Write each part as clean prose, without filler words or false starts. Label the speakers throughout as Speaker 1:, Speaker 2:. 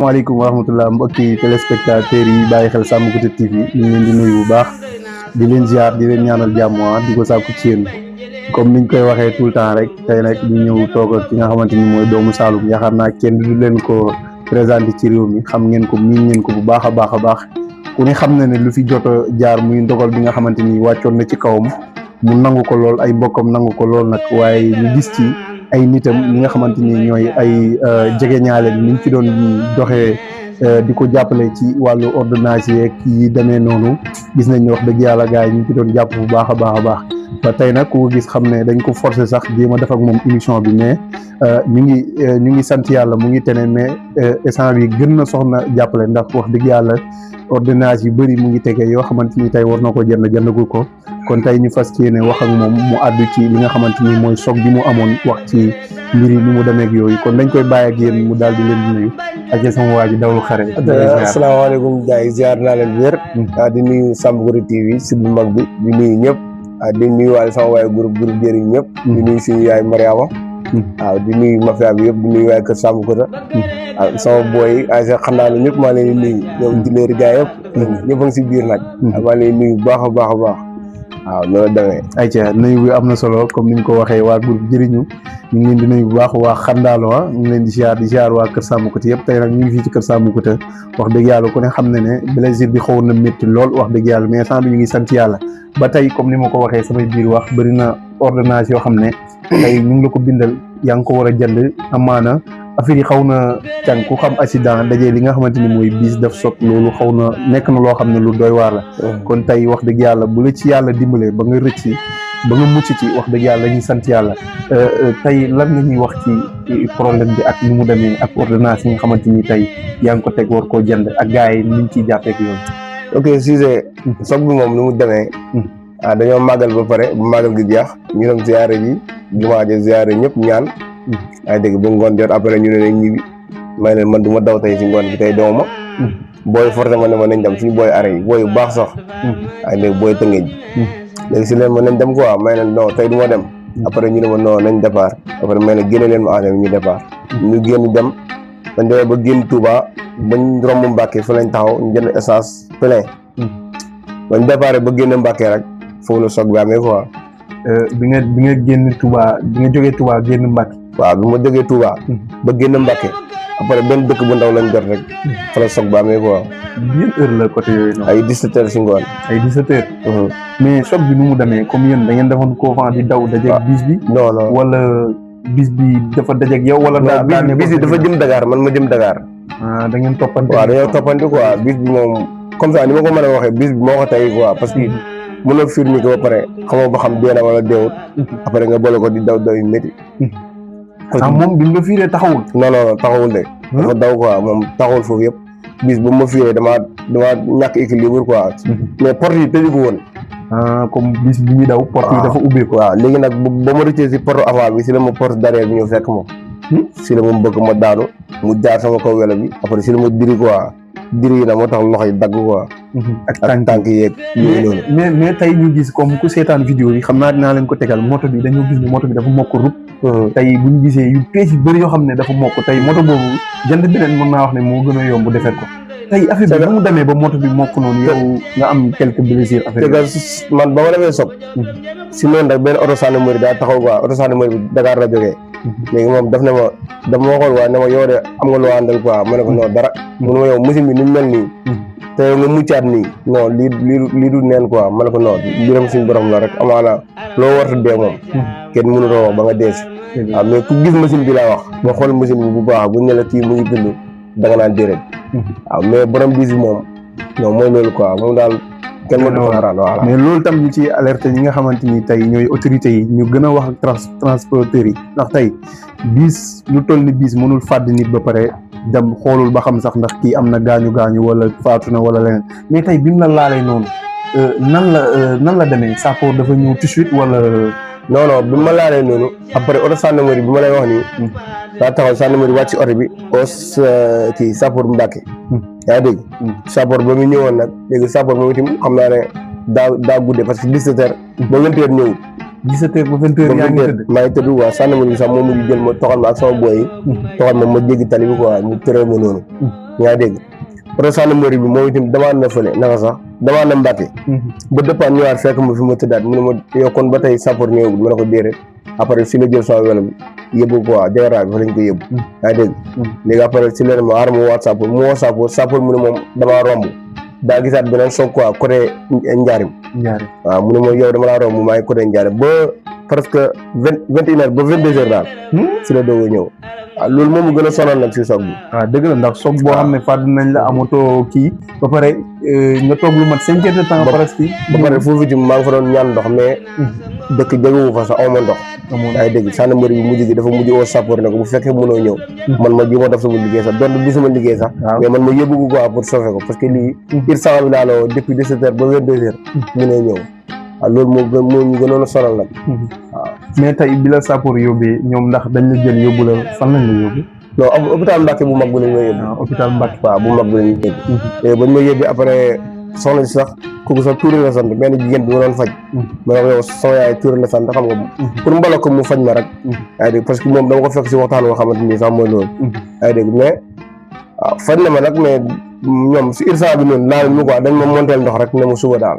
Speaker 1: maaleykum wa rahmatulah mbokki téléspectateurs yi bàyyi xel Sam Goute TV ñu ngi leen di nuyu bu baax di leen ziar di leen ñaanal jàmm di ko sàkku ci yéen comme niñ koy waxee tout le temps rek tey nag ñu ñëw toog ak ki nga xamante ni mooy doomu Saloum yaakaar naa kenn du leen ko présenté ci réew mi xam ngeen ko miin ngeen ko bu baax a baax ku ne xam na ne lu fi jot a jaar muy ndogal bi nga xamante ni wàccoon na ci kawam mu nangu ko lool ay mbokkam nangu ko lool nag waaye ñu gis ci ay nitam ñi nga xamante ni ñooy ay jegeñaale ni ñu ci doon doxee di ko jàppale ci wàllu ordonnance yeeg yi demee noonu gis nañ ne wax dëgg yàlla gars yi ñu ci doon jàpp bu baax a baax ba tey nag ku ko gis xam ne dañ ko forcer sax jéem a def ak moom émission bi mais ñu ngi sant yàlla mu ngi tene mais instant bi gën na soxna jàppale ndax wax dëgg yàlla ordonnance yu bëri mu ngi tege yoo xamante ni tey war na ko jëndagul ko kon tey ñu fas yéene wax ak moom mu àddu ci li nga xamante ni mooy choc bi mu amoon wax ci mbir yi ni mu demee ak yooyu kon dañ koy bàyyi ak yéen mu daal di leen di nuyu ak sama waa ji dawlu xare.
Speaker 2: asalaamaaleykum gars yi ziar naa leen wér. di nuyu Sam Goute TV si bu mag bi di nuyu ñëpp. di nuyu waale sama waaye groupe jëriñ ñëpp. di nuyu suñu yaay Mariama. waaw di nuyu mafia bi yëpp di nuyu waaye kër Sam Goute. sama booy yi ay xam naa ne ñëpp maa leen di nuyu ñoom di leeri gars yëpp. ñëpp a ngi si biir nag. maa leen di nuyu bu baax a baax. waaw loolu demee.
Speaker 1: ayca nuyu bi am na solo comme ni ñu ko waxee waa groupe jëriñu ñu ngi leen di nuyu bu baax waa Xandaalo ñu ngi leen di ziar waa Kër Sam Goute yëpp tey nag ñu ngi fii ci Kër Sam Goute wax dëgg yàlla ku ne xam ne ne blessure bi xawoon na métti lool wax dëgg yàlla mais sant bi ñu ngi sant yàlla ba tey comme ni ma ko waxee samay biir wax bëri na ordonnance yoo xam ne tey ñu ngi la ko bindal yaa ngi ko war a jënd amaana affaire yi xaw na càng ku xam accident dajee li nga xamante ni mooy bis daf soog loolu xaw na nekk na loo xam ne lu doy waar la kon tey wax dëgg yàlla bu la ci yàlla dimbalee ba nga rëcc ba nga mucc ci wax dëgg yàlla ñuy sant yàlla tey lan nga ñuy wax ci problème bi ak ni mu demee ak ordonnance yi nga xamante ni tey yaa ngi ko teg war koo jënd ak gars yi niñ ciy jàppee ak yoon.
Speaker 2: ok Cissé soog bi moom ni mu demee dañoo màggal ba pare bu màggal gi jeex ñu dem ziare ji jumaa ji ziare ñëpp ñaan ay dégg ba ngoon jot après ñu ne nañ ñibbi may leen man du ma daw tey si ngoon bi tey dewuma booy forcé ma ne ma nañ dem suñu booy are yi booy bu baax sax ay dégg booy tëngeej léegi si leen ma nañ dem quoi may leen non tey du ma dem après ñu ne ma non nañ départ après may ne génne leen ma engrais ñu départ ñu génn dem bañ demee ba génn Touba bañ romb Mbàkke fa lañ taxaw ñu jënd essence plein bañ départ ba génn Mbàkke rek foofu la soog bi amee quoi
Speaker 1: bi nga génn Touba bi nga jógee Touba génn Mbàkke.
Speaker 2: waaw bi ma jógee Touba ba génn Mbàkke après benn dëkk bu ndaw lañ jot rek fa la soog ba amee quoi.
Speaker 1: bien heure la côté yooyu noonu.
Speaker 2: ay 17 heures si ngoon.
Speaker 1: ay 17 heures. mais choc bi nu mu demee comme yéen da ngeen defoon couvent di daw dajeeg bis bi.
Speaker 2: non non
Speaker 1: wala bis bi dafa dajeeg yow. wala
Speaker 2: bis bi dafa jëm Dakar man ma jëm Dakar.
Speaker 1: da ngeen toppante.
Speaker 2: waaw dañoo toppante quoi bis bi moom comme ça ni ma ko mën a waxee bis bi moo ko tey quoi parce que mënoo firmi ko ba pare xamoo ba xam dee na wala deewut après nga boole ko di daw yu métti.
Speaker 1: moom bi nga fiiree taxawul.
Speaker 2: non taxawul de. dafa daw quoi moom taxawul foofu yëpp. bis bu ma fiiree damaa ñàkk équilibre quoi. mais porte yi tëju ko woon.
Speaker 1: comme bis bi ñuy daw. porte yi dafa ubbeeku.
Speaker 2: waaw léegi nag ba ma rëccee si porte avant bi si la ma porte derrière bi ñëw fekk ma. si la ma bëgg ma daanu mu jaar sama kaw welo bi après si la ma diri quoi. diri yi nag moo tax loxo yi dagg quoi.
Speaker 1: ak
Speaker 2: tànk yeeg yooyu noonu.
Speaker 1: mais tey ñu gis comme ku seetaan vidéo yi xam naa dinaa leen ko tegal moto bi dañoo gis ne moto bi dafa mokk rup. tey bu ñu gisee yu pees yu bëri yoo xam ne dafa mokk tey moto boobu jënd beneen mën naa wax ne moo gën a yomb defar ko. tey affaire bi bu mu demee ba moto bi mokk noonu yow nga am quelques blessures affaire bi.
Speaker 2: man ba ma demee soog. si noonu rek benn auto gendarmerie daa taxaw quoi auto gendarmerie bi Dakar la jógee. léegi moom daf ne ma dafa ma xool waa ne ma yow de am nga loo àndal quoi ma ne ko non dara. mu ne ma yow machine bi ni mu mel nii. te yow nga muccaat nii non lii du neen quoi ma ne ko non mbiram suñu borom la rek amaana loo warta dee moom. kenn mënutoo wax ba nga dee si. waaw mais ku gis machine bi laa wax nga xool machine bi bu baax bu ñu la kii mu ngi dund da nga naan déedéet. waaw mais borom bis bi moom non mooy loolu quoi moom daal. kenn mënu ko xaaral voilà.
Speaker 1: mais loolu tam ñu ci alerté ñi nga xamante ni tey ñooy autorités yi ñu gën a wax ak transporteurs yi ndax tey bis lu toll ni bis mënul fàdd nit ba pare dem xoolul ba xam sax ndax kii am na gaañu wala faatu na wala leneen mais tey bi mu la laalee noonu nan la demee sapeur dafa ñëw tout de suite wala.
Speaker 2: non bi ma laalee noonu après auto gendarmerie bi ma lay wax nii. daa taxaw gendarmerie wàcc oto bi os kii sapeur Mbàkke. yaa ngi dégg. sapeur ba mu ñëwoon nag léegi sapeur moom itam xam naa ne daa guddee parce que 17 heures. ba 20 heures ñëwul.
Speaker 1: 17h ba 20h yaa ngi tëdd
Speaker 2: maa ngi tëdd waa sànni ma sax moom mu jël ma toxal ma ak sama boy yi toxal ma jéggi tali bi quoi mu tëral ma noonu yaa dégg parce que gendarmerie bi moom itam demande na fële naka sax demande na Mbàkke ba départ ñëwaat fekk ma fi ma tëddaat mu ne ma yow kon ba tey sapeur ñëwagul ma ne ko déedéet après si la jël sama welo bi yóbbu ko waa Jawara bi fa lañ ko yóbbu yaa dégg léegi après si leen ma aar mu waat sapeur mu woo sapeur mu ne moom damaa romb daa gisaat beneen soog quoi côté Njaarim waaw mu ne ma yow dama laa romb maa ngi côté Njaarim ba presque 21h ba 22h daal si la doog a ñëw waaw loolu moom mu gën a sonal nag si soog bi
Speaker 1: waaw dëgg la ndax soog boo xam ne fàdd nañ la amatoo kii ba pare nga toog lu mat 5 heures de temps presque
Speaker 2: ba pare foofu ci maa ngi fa doon ñaan ndox mais dëkk jegewu fa sax awma ndox yaa ngi dégg gendarmerie bi mujj gi dafa mujj oo sapeur ne ko bu fekkee mënoo ñëw man ma jéem a def sama liggéey sax donte du sama liggéey sax mais man ma yóbbu ko quoi pour sauver ko parce que lii urgence bi laa la woo depuis 17h ba 22h mënoo ñëw waaw loolu moo ñu gënoon a sonal nag waaw
Speaker 1: mais tey bi la sapeur yóbbee ñoom ndax dañ la jël yóbbu la fan lañ la yóbbu
Speaker 2: non hôpital Mbacke bu mag bi lañ ma yóbbu
Speaker 1: hôpital Mbacke
Speaker 2: waaw bu mag bi lañ yóbbu bañ ma yóbbu après soxna si sax kooku sax Touré la sant benn jigéen bi ma doon faj ma ne ko yow sama yaay Touré la sant xam nga pour mbala ko mu faj ma rek yaa ngi dégg parce que moom dama ko fekk si waxtaan boo xamante ni sax mooy loolu yaa ngi dégg mais waaw faj na ma nag mais ñoom si urgence bi noonu laal mu quoi dañ ma monteel ndox rek ne ma suba daal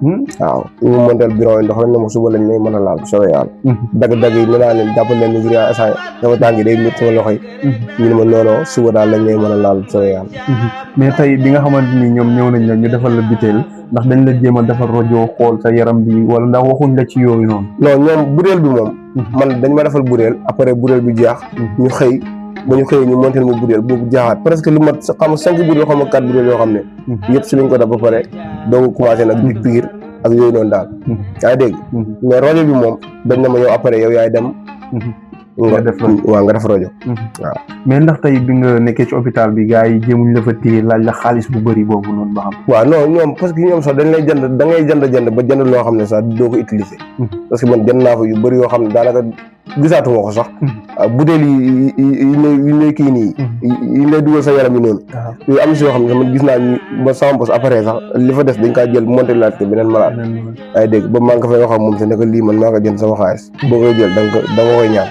Speaker 2: waaw ñu ma monteel bureau yi ndox rek ne ma suba lañ lay mën a laal soo yàlla dagg-dagg yi ne naa leen jàppal leen ni ngir instant sama tànk yi day métti sama loxo yi ñu ne ma noonu suba daal lañ lay mën a laal soo yàlla
Speaker 1: mais tey bi nga xamante ni ñoom ñëw nañ la ñu defal la butéel ndax dañ la jéem a defal rajo xool sa yaram bi wala ndax waxuñ la ci yooyu noonu
Speaker 2: non ñoom butéel bi moom man dañ ma defal butéel après butéel bi jeex ñu xëy ba ñu xëyee ñu monté ma butéel boobu jaaxaat presque lu mat xam 5 butéel xam 4 butéel yoo xam ne yëpp si lañ ko def ba pare doo commencé nag di piir ak yooyu noonu daal yaa ngi dégg mais rajo bi moom dañ ne ma yow après yow yaay dem nga def rajo waaw waaw
Speaker 1: mais ndax tey bi nga nekkee ci hôpital bi gars yi jéemuñ la fa téye laaj la xaalis bu bëri boobu noonu ba xam
Speaker 2: waaw non ñoom parce que ñoom sax dañ lay jënd da ngay jënd ba jënd loo xam ne sax doo ko utiliser parce que man jënd naa fa yu bëri yoo xam ne daanaka gisaatuma ko sax butéel yi lay kii nii yi lay dugal sa yaram yi noonu yooyu am si yoo xam ne man gis naa ñu ba sama bos après sax li fa des dañ kaa jël monté laaj ko beneen malade ay dégg ba maa ngi ko fay wax ak moom te ne ko lii man maa ko jënd sama xaalis boo koy jël da nga koy ñaan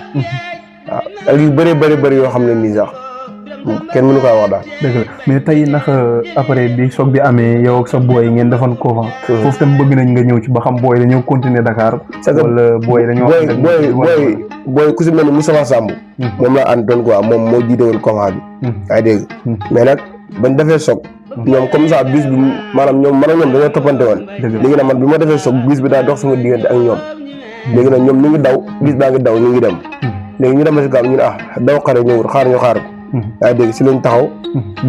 Speaker 2: waaw ak yu bëri yoo xam ne nii sax kenn mënu kaa wax daal
Speaker 1: dëgg la mais tey ndax après bi soog bi amee yow ak sa booy ngeen defoon ko fa foofu tam bëgg nañ nga ñëw ci ba xam booy dañoo continuer Dakar wala booy dañoo
Speaker 2: booy ku si mel ni Moussa Samb moom laa àndoon quoi moom moo jiite woon combat bi yaa dégg mais nag bañ defee soog ñoom comme ça bis bi maanaam ñoom man ak ñoom dañoo toppante woon léegi nag man bi ma defee soog bis bi daa dox sama diggante ak ñoom léegi nag ñoom ñu ngi daw bis baa ngi daw ñu ngi dem léegi ñu dem si gaaw ñu ne daw xare ñëwul xaar ko yaa dégg si lañ taxaw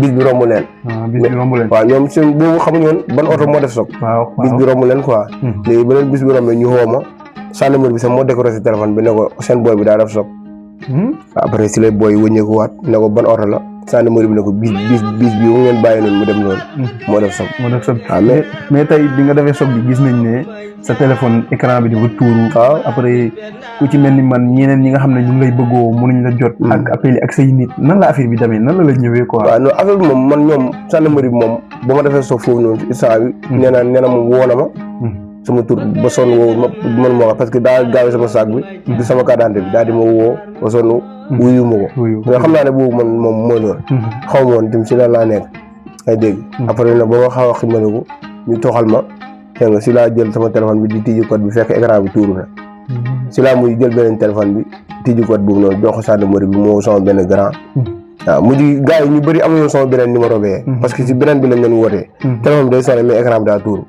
Speaker 2: bis bi romb leen waaw ñoom seen boobu xamuñu woon ban oto moo def soog bis bi romb leen quoi léegi beneen bis bi rombee ñu xoo ma gendarmerie bi sax moo décoré si téléphone bi ne ko seen booy bi daa def soog après si lay booy wëññeeku waat ne ko ban oto la gendarmerie bi ne ko bis bi wu ngeen bàyyi noonu mu dem noonu moo def soog
Speaker 1: waaw mais tey bi nga defee soog bi gis nañ ne sa téléphone écran bi dafa tuuru après ku ci mel ni man ñeneen ñi nga xam ne ñu ngi lay bëggoo mënuñ la jot ak appel yi ak say nit nan la affaire bi demee nan la ñëwee quoi
Speaker 2: waaw non affaire bi moom man ñoom gendarmerie bi moom ba ma defee soog foofu noonu instant bi nee na moom woo na ma sama tur ba sonn woo man moo wax parce que daa gaawee sama sac bi du sama carte d'identité bi daal di ma woo ba sonn wuyu ma ko mais xam naa ne boobu man moom mooy loolu xaw ma woon tim si lan laa nekk ay dégg après nag ba ma xaw a ximaliku ñu toxal ma xëy nga si laa jël sama téléphone bi di tijji code bi fekk écran bi tuuru na si laa muy jël beneen téléphone bi tijji code boobu noonu jox ko gendarmerie bi moo sama benn grand waaw mujj gars yi ñu bëri amuñu sama beneen numéro bee parce que si beneen bi lañ leen wootee téléphone bi day sonné mais écran bi daa tuuru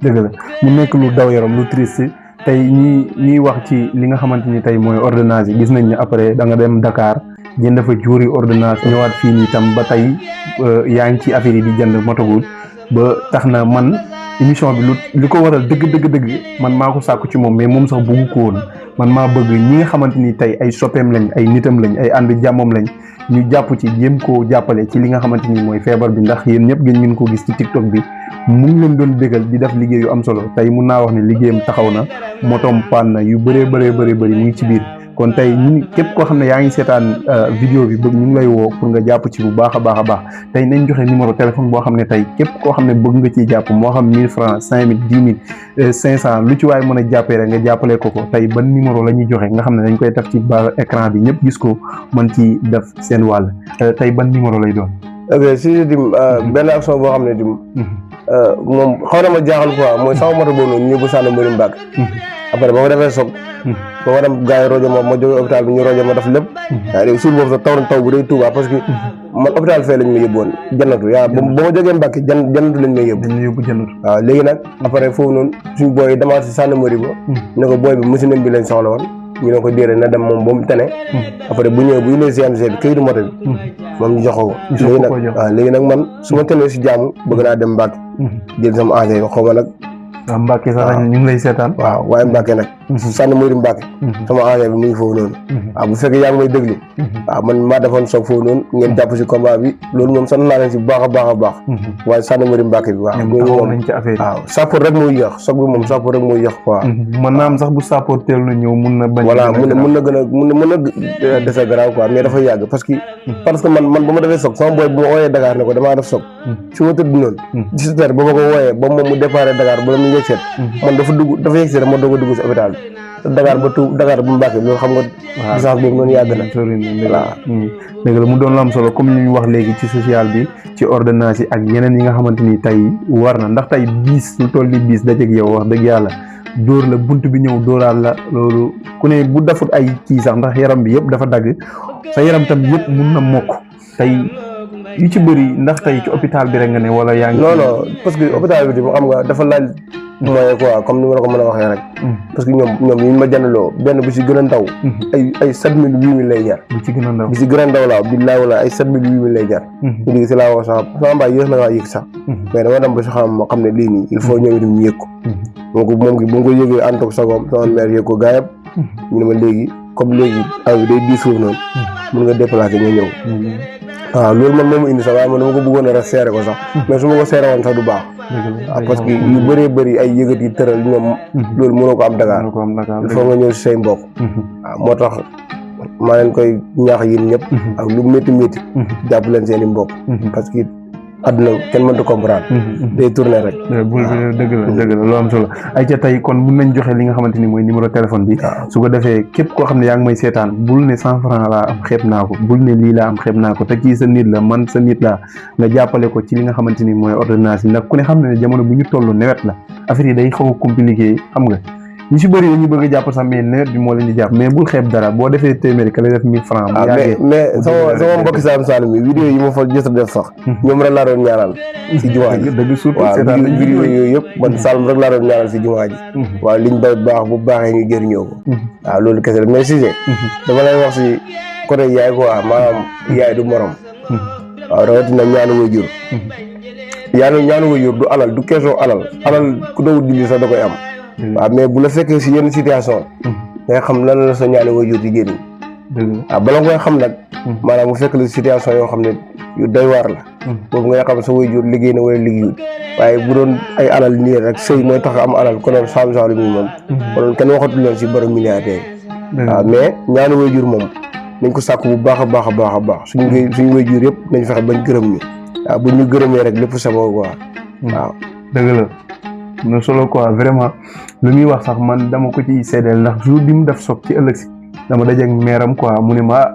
Speaker 1: dëgg la mu nekk lu daw yaram lu triste tey ñuy wax ci li nga xamante ni tey mooy ordonnance yi gis nañ ne après da nga dem Dakar jënd fa juuri ordonnance ñëwaat fii nii tam ba tey yaa ngi ci affaire yi di jënd motogul ba tax na man émission bi li ko waral dëgg man maa ko sàkku ci moom mais moom sax bëggu ko woon man maa bëgg ñi nga xamante ni tey ay soppeem lañ ay nitam lañ ay ànd jàmmam lañ ñu jàpp ci jéem koo jàppale ci li nga xamante ni mooy feebar bi ndax yéen ñëpp ngeen ko gis ci TikTok bi mu ngi leen doon bégal di def liggéey yu am solo tey mun naa wax ne liggéeyam taxaw na motom paan na yu bëree bëri mu ngi ci biir kon tey ñu képp koo xam ne yaa ngi seetaan vidéo bi bëgg ñu ngi lay woo pour nga jàpp ci bu baax a baax a baax tey nañ joxe numéro téléphone boo xam ne tey képp koo xam ne bëgg nga ciy jàpp moo xam 1000 francs 5000 10 000 500 lu ci waay mën a jàppee rek nga jàppale ko tey ban numéro la ñuy joxe nga xam ne dañ koy def ci ba écran bi ñëpp gis ko mën ci def seen wàll tey ban numéro lay doon.
Speaker 2: ok si dim benn action boo xam ne dim moom xaw na ma jaaxal quoi mooy sama moto boobu noonu ñu yóbbu sànni mbëri Mbàkke après ba ma defee soog ba ma dem gars yi rojo ma jógee hôpital bi ñu rojo ma def lépp yaa léegi suur boobu sax taw na taw bu day Tuuba parce que man hôpital fee lañ ma yóbboon jannatu yaa ba ma jógee Mbàkke jannatu lañ may yóbbu jannatu waaw léegi nag après foofu noonu suñu booy demaat si sànni mbëri ba ne ko booy bi machine bi lañ soxla woon ñu ne ko déedéet na dem moom ba mu tane après bu ñëwee bu ñu nee CNG bi këyitu moto bi moom ñu jox ko léegi nag waaw léegi nag man su ma tenee si jaamu bëgg naa dem Mbàkke jël sama engrais xaw ma nag
Speaker 1: waaw Mbacke sax ñu ngi lay seetaan.
Speaker 2: waaw waaye Mbacke nag. sànni Mouride Mbacke. sama engrais bi mu ngi foofu noonu. waaw bu fekkee yaa ngi may déglu. waaw man maa defoon soog foofu noonu ngeen jàpp si combat bi loolu moom sant naa leen si bu baax a baax a baax. waaye sànni Mouride Mbacke bi waaw.
Speaker 1: ñoom taxaw nañ ci affaire yi
Speaker 2: waaw sappoor rek mooy yéex soog bi moom sappoor rek mooy yéex quoi.
Speaker 1: mën naa am sax bu sappoor teel na ñëw mun na bañ.
Speaker 2: voilà mun na gën a mun na dese garaaw quoi mais dafa yàgg parce que man ba ma defee soog sama boy bu ma ooyee Dakar ne ko damaa def soog. fi ma tëdd noonu. 17 heures ba ma ko wooyee ba moom mu déparé Dakar ba mu yegg seet man dafa yegg si rek ma doog a dugg si hôpital bi Dakar ba Mbacke loolu xam nga distance boobu noonu yàgg na voilà
Speaker 1: dëgg la mu doon la am solo comme ñu wax léegi ci social bi ci ordonnance yi ak yeneen yi nga xamante ni tey war na ndax tey biis lu toll ni biis dajeeg yow wax dëgg yàlla dóor la bunt bi ñëw dóoraal la loolu ku ne bu defut ay kii sax ndax yaram bi yëpp dafa dagg sa yaram tam yëpp mun na mokk tey yu ci bëri ndax tey ci hôpital bi rek nga ne wala yaa ngi
Speaker 2: non parce que hôpital bi xam nga dafa laaj mooy quoi comme ni ma la ko mën a waxee rek parce que ñoom ñu ma jëndaloo benn bu si gën a ndaw ay 7000 8000 lay jar
Speaker 1: bu ci gën a ndaw
Speaker 2: bu si gën a ndaw laa billaay wala ay 7000 8000 lay jar ñu digi si laa woo sama mbaay yéex na ngaa yëg sax mais dama dem ba si xam ne lii nii il faut ñoom itam ñu yëg ko moom bu ma ko yëgee en toog sagoom sama mère yëg ko gaa yëpp ñu ne ma léegi comme léegi aw bi day diis foofu noonu mën nga déplacer nga ñëw waaw loolu man moom indi sax waaye man dama ko bëggoon a seere ko sax mais su ma ko seere woon sax du baax waaw parce que yu bëree bëri ay yëgat yi tëral ñoom loolu mënoo ko am Dakar il faut nga ñëw si say mbokk waaw moo tax maa leen koy ñaax yéen ñëpp ak lu métti métti jàpp leen seen i mbokk parce que àdduna kenn mënta comprendre day tourner rek
Speaker 1: bul dëgg la lu am solo ay ca tey kon mun nañ joxe li nga xamante ni mooy numéro téléphone bi su ko defee képp koo xam ne yaa ngi may seetaan bul ne 100 francs laa am xeeb naa ko bul ne lii laa am xeeb naa ko te kii sa nit la man sa nit la nga jàppale ko ci li nga xamante ni mooy ordonnance yi ndax ku ne xam ne jamono bu ñu toll nawet la affaire yi day xaw a compliqué xam nga ñu si bëri dañuy bëgg a jàpp sax mais nawet bi moo leen di jàpp mais bul xeeb dara boo defee téeméeri ka lay def 1000 francs
Speaker 2: mais sama mbokki Saalum mi vidéo yi ma fa jot a def sax ñoom rek laa doon ñaanal si jumaa ji
Speaker 1: dëgg surtout
Speaker 2: waaw vidéo yooyu yëpp man Saalum rek laa doon ñaanal si jumaa ji waaw liñ bay baax bu baaxee ñu jëriñoo ko waaw loolu kese la mais Cissé dama lay wax si côté yaay quoi maanaam yaay du morom waaw rawatina ñaanu waajur ñaanu waajur du alal du question alal ku dawut julli sax da koy am waaw mais bu la fekkee si yenn situation nga xam lan la sa ñaani waajur di génn waaw bala nga koy xam nag maanaam bu fekk la situation yoo xam ne yu doy waar la boobu ngay xam sa waajur liggéey na wala liggéeyut waaye bu doon ay alal nii rek sëy mooy tax am alal konoon Saalum mi moom konoon kenn waxatu leen si borom milliardaire waaw mais ñaani waajur moom nañ ko sàkk bu baax a baax a baax a baax suñu waajur yëpp nañ fexe bañ gërëm ñu waaw bu ñu gërëmee rek lépp sama quoi waaw
Speaker 1: dëgg la no solo quoi vraiment lu muy wax sax man dama ko ci seedeel ndax jour bi mu def soog ci ëllëg si dama dajeeg meeram quoi mu ne ma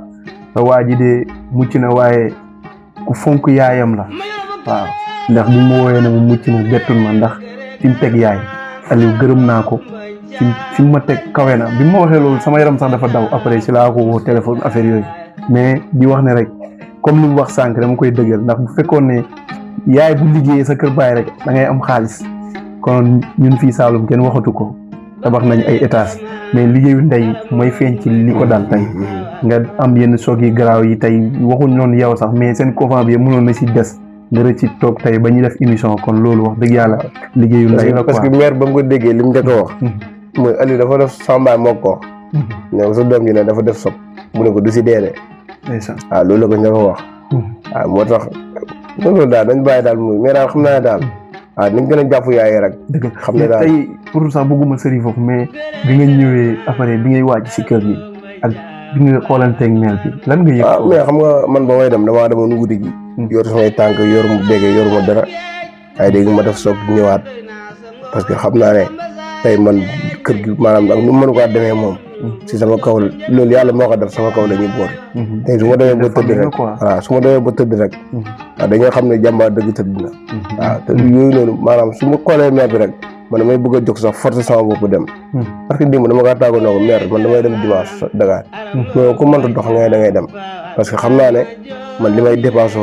Speaker 1: waa ji de mucc na waaye ku fonk yaayam la waaw ndax bi ma wooyee ne mu mucc na bettun ma ndax fi mu teg yaay Aliou gërëm naa ko fi mu ma teg kawe na bi ma waxee loolu sama yaram sax dafa daw après si laa ko woo téléphone affaire yooyu mais di wax ne rek comme li mu wax sànq dama koy dëggal ndax bu fekkoon ne yaay bu liggéeyee sa kër baay rek da ngay am xaalis kon ñun fii Saalum kenn waxatu ko tabax nañ ay étage mais liggéeyu ndey mooy feeñ ci li ko dal tey nga am yenn soog yi garaaw yi tey waxuñ noonu yow sax mais seen couvent bi mënoon na si des nga rëcc ci toog tey ba ñuy def émission kon loolu wax dëgg yàlla liggéeyu ndey la quoi
Speaker 2: parce que maire ba mu ko déggee li mu njëkk a wax mooy Aliou dafa def sambaay moo ko ne sa doom ji ne dafa def sob mu ne ko du si dee de waaw loolu la ko njëkk a wax waaw moo tax loolu daal dañ bàyyi daal muy mais daal xam naa ne daal waaw nañ gën a jàpp yaay rek.
Speaker 1: dëgg
Speaker 2: xam ne daal
Speaker 1: tey pour sax bëgguma sëri foofu mais bi nga ñëwee après bi ngay wàcc si kër gi ak bi nga xoolanteeg meel bi lan nga yëg.
Speaker 2: mais xam nga man ba may dem damaa demoon guddi gi. yor samay tànk yor mu bége yor ma dara ay dégg ma def soog ñëwaat parce que xam naa ne tey man kër gi maanaam ak nu mu mënu ko demee moom. si sama kaw loolu yàlla moo ko def sama kaw la ñuy boot. tey su ma demee ba tëdd rek waaw su ma demee ba tëdd rek. waaw dañoo xam ne jàmbaar dëgg tëdd na. waaw te yooyu noonu maanaam su ma xoolee meer bi rek man damay bëgg a jóg sax force sama bopp dem. parce que démb dama kaa tàggoo ne ko meer man damay dem dimanche Dakar. mais ku mënta dox ngay da ngay dem parce que xam naa ne man li may dépassé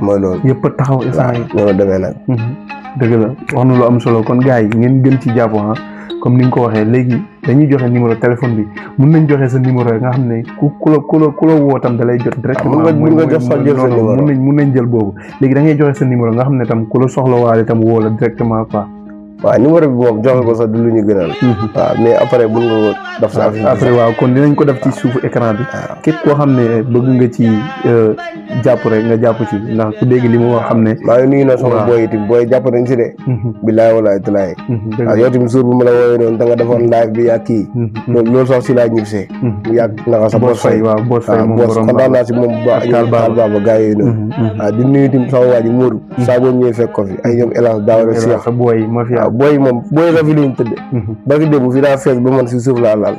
Speaker 2: mooy loolu.
Speaker 1: yëpp a taxaw instant yi
Speaker 2: noonu demee nag.
Speaker 1: dëgg la wax na lu am solo kon gars yi ngeen gën ci jàpp comme ni nga ko waxee léegi dañuy joxe numéro téléphone bi mun nañ joxe sa numéro nga xam ne ku la woo tam da lay jot directement.
Speaker 2: mun nga jox sax jël sa numéro
Speaker 1: mun nañ jël boobu léegi da ngay joxe sa numéro nga xam ne tam ku la soxla waale tam woo la directement quoi.
Speaker 2: waaw numéro bi moom joxe ko sax du lu ñu gënal. waaw mais après mun nga ko def sa affiche.
Speaker 1: après waaw kon dinañ ko def ci suufu écran bi. képp koo xam ne bëgg nga ci jàpp rek nga jàpp ci ndax ku dégg li mu wax xam ne.
Speaker 2: maa ngi nuyu na sama booy itam booy jàpp nañ si de. bilaay walaay talaay. waaw yow tamit suur bu ma la woowee noonu da nga defoon live bi yaa kii. loolu sax si laa ñibsee. mu yàgg naka sa boos fay
Speaker 1: waaw boos fay moom borom
Speaker 2: kontaan naa si moom bu baax. ak taal baaba gars yooyu noonu. waaw di nuyu itam sama waa ji Modou. saa boo ñëwee fekk ko fi ay ñoom Elas Daawara Cheikh. booy moom booy la fi luñ tëdd barki démb fi daa fees ba man si suuf laa laal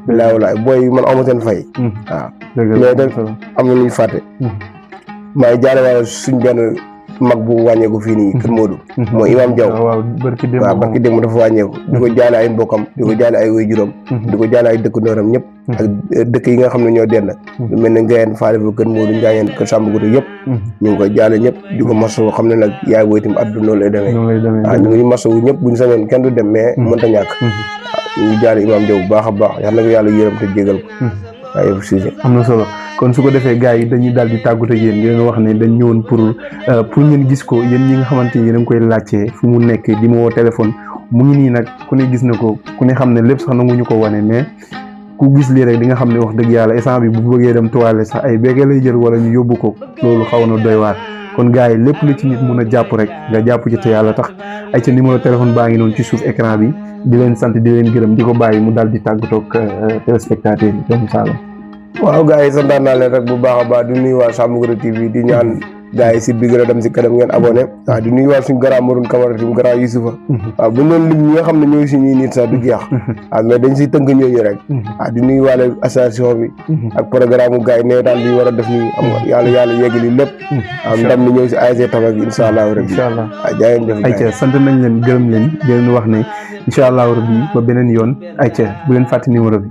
Speaker 2: bilaay walaay booy man amu seen fay waaw mais nag am na luñ fàtte maa ngi jaale waale suñ benn mag bu wàññeeku fii nii kër Modou mooy Imam Diaw
Speaker 1: waaw barki
Speaker 2: démb dafa wàññeeku di ko jaale ay mbokkam di ko jaale ay waajuram di ko jaale ay dëkkandooram ñëpp ak dëkk yi nga xam ne ñoo dend lu mel ne Ngayeen Faale fa kër Modou Njaañeen kër Samba Gouta yëpp ñu ngi koy jaale ñëpp di ko masawu xam ne nag yaay booy itam àdduna noonu lay demee waaw ñu ngi masawu ñëpp buñ sañoon kenn du dem mais mënta ñàkk ñu ngi jaale Imam Diaw bu baax a baax yal na ko yàlla yërëm te jégal ko waaw yëpp si
Speaker 1: am na solo kon su ko defee gars yi dañuy daal di tàggatoo ak yéen di leen wax ne dañ ñëwoon pour ngeen gis ko yéen ñi nga xamante ni yéen a ngi koy laajtee fu mu nekk di ma woo téléphone mu ngi nii nag ku ne gis na ko ku ne xam ne lépp sax nanguñu ko wane mais ku gis lii rek di nga xam ne wax dëgg yàlla instant bi bu bëggee dem toilette sax ay béykat lay jël wala ñu yóbbu ko loolu xaw na doy waar kon gars yi lépp lu ci nit mun a jàpp rek nga jàpp ci te yàlla tax ay ca numéro téléphone baa ngi noonu ci suuf écran bi di leen sant di leen gërëm di ko bàyyi mu daal di tàggatoo ak téléspectateurs yi doomu Saloum.
Speaker 2: waaw gars yi santaan naa leen rek bu baax a baax di nuyu waa Samba Gouta TV di ñaan gars yi site bi gën a dem si kanam ngeen abonné waaw di nuyu waa suñu grand Maroune Camara tim grand Youssoufa waaw bu noonu lim ñi nga xam ne ñooy suñuy nit sax du jeex waaw mais dañ siy tënk ñooñu rek waaw di nuyu waale association bi ak programme u gars yi neetaan bi war a def nii am yàlla yeggali lépp am ndam ni ñëw si ASC Tabax gi incha allah rabbi waaw jaayeen jëf
Speaker 1: ayca sant nañ leen gërëm leen di leen wax ne incha allah rabbi ba beneen yoon ayca bu leen fàtte numéro bi